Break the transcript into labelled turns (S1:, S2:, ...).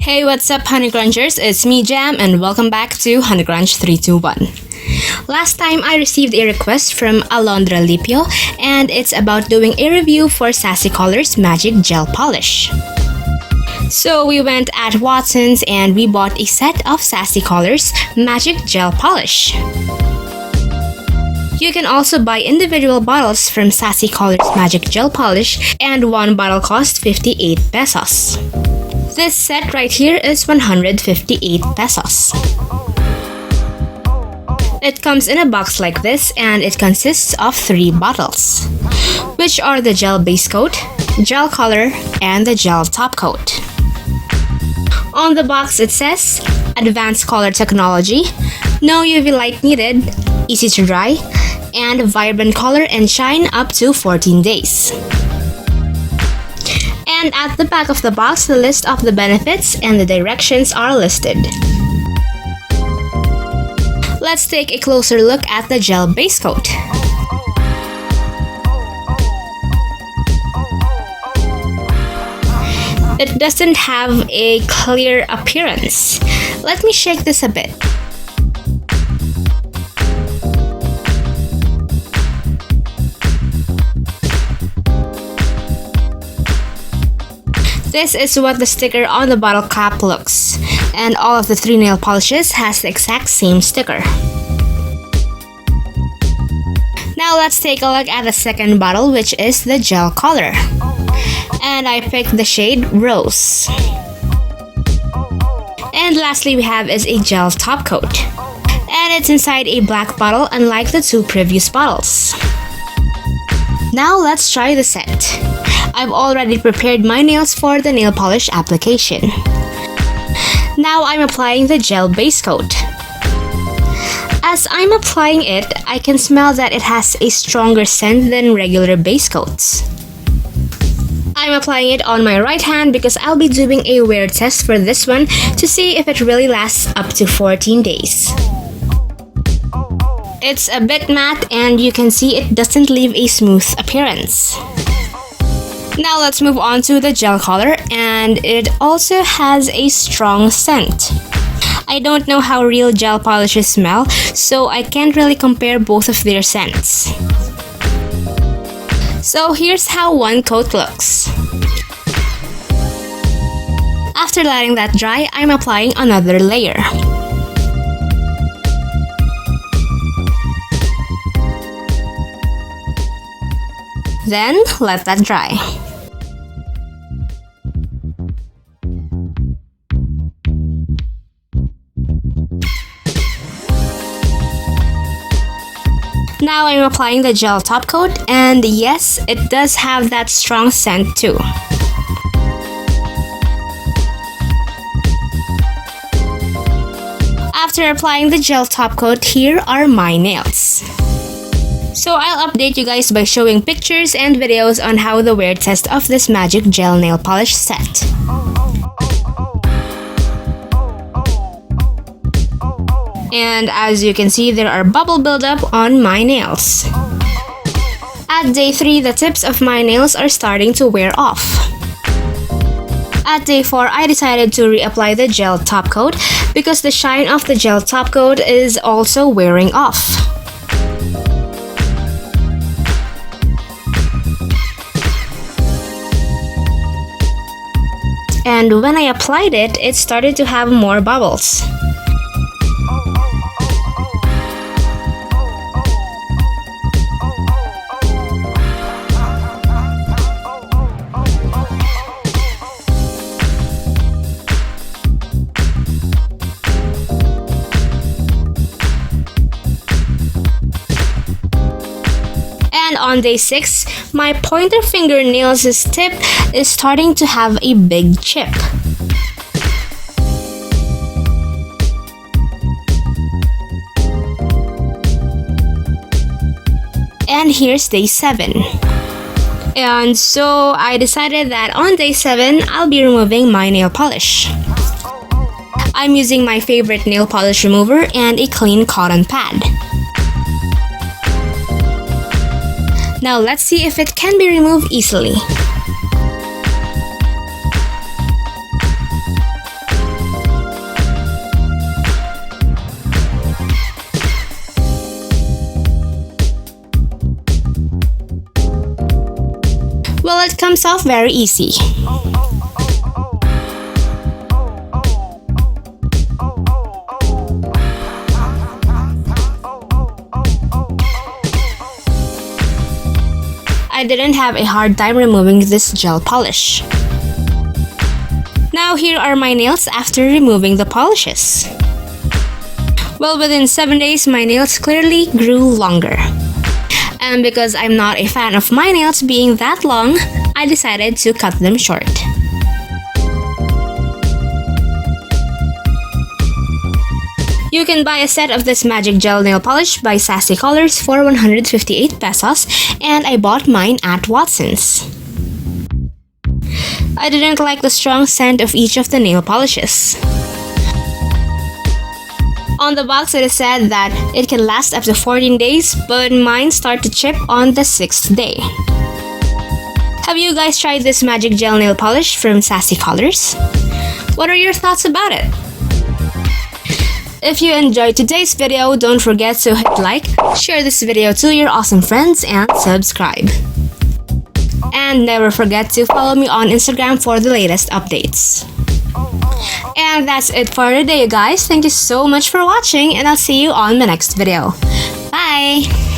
S1: Hey, what's up, honeycrunchers? It's me, Jham, and welcome back to honeycrunch321. Last time I received a request from Alondra Lipio, and it's about doing a review for Sassy Colors Magic Gel Polish. So we went at Watson's and we bought a set of Sassy Colors Magic Gel Polish. You can also buy individual bottles from Sassy Colors Magic Gel Polish, and one bottle cost 58 pesos. This set right here is 158 pesos. It comes in a box like this, and it consists of 3 bottles, which are the gel base coat, gel color, and the gel top coat. On the box it says, Advanced Color Technology, no UV light needed, easy to dry, and vibrant color and shine up to 14 days. And at the back of the box, the list of the benefits and the directions are listed. Let's take a closer look at the gel base coat. It doesn't have a clear appearance. Let me shake this a bit. This is what the sticker on the bottle cap looks, and all of the 3 nail polishes has the exact same sticker. Now let's take a look at the second bottle, which is the gel color. And I picked the shade Rose. And lastly we have is a gel top coat. And it's inside a black bottle, unlike the 2 previous bottles. Now let's try the set. I've already prepared my nails for the nail polish application. Now I'm applying the gel base coat. As I'm applying it, I can smell that it has a stronger scent than regular base coats. I'm applying it on my right hand because I'll be doing a wear test for this one to see if it really lasts up to 14 days. It's a bit matte, and you can see it doesn't leave a smooth appearance. Now let's move on to the gel color, and it also has a strong scent. I don't know how real gel polishes smell, so I can't really compare both of their scents. So here's how one coat looks. After letting that dry, I'm applying another layer. Then let that dry. Now I'm applying the gel top coat, and yes, it does have that strong scent too. After applying the gel top coat, here are my nails. So I'll update you guys by showing pictures and videos on how the wear test of this magic gel nail polish set. And as you can see, there are bubble buildup on my nails. At day 3, the tips of my nails are starting to wear off. At day 4, I decided to reapply the gel top coat because the shine of the gel top coat is also wearing off. And when I applied it, it started to have more bubbles. And on day 6, my pointer fingernails' tip is starting to have a big chip. And here's day 7. And so I decided that on day 7, I'll be removing my nail polish. I'm using my favorite nail polish remover and a clean cotton pad. Now let's see if it can be removed easily. Well, it comes off very easy. I didn't have a hard time removing this gel polish. Now here are my nails after removing the polishes. Well, within 7 days, my nails clearly grew longer. And because I'm not a fan of my nails being that long, I decided to cut them short. You can buy a set of this magic gel nail polish by Sassy Colors for 158 pesos, and I bought mine at Watson's. I didn't like the strong scent of each of the nail polishes. On the box it is said that it can last up to 14 days, but mine start to chip on the 6th day. Have you guys tried this magic gel nail polish from Sassy Colors? What are your thoughts about it? If you enjoyed today's video, don't forget to hit like, share this video to your awesome friends, and subscribe. And never forget to follow me on Instagram for the latest updates. And that's it for today, you guys. Thank you so much for watching, and I'll see you on the next video. Bye!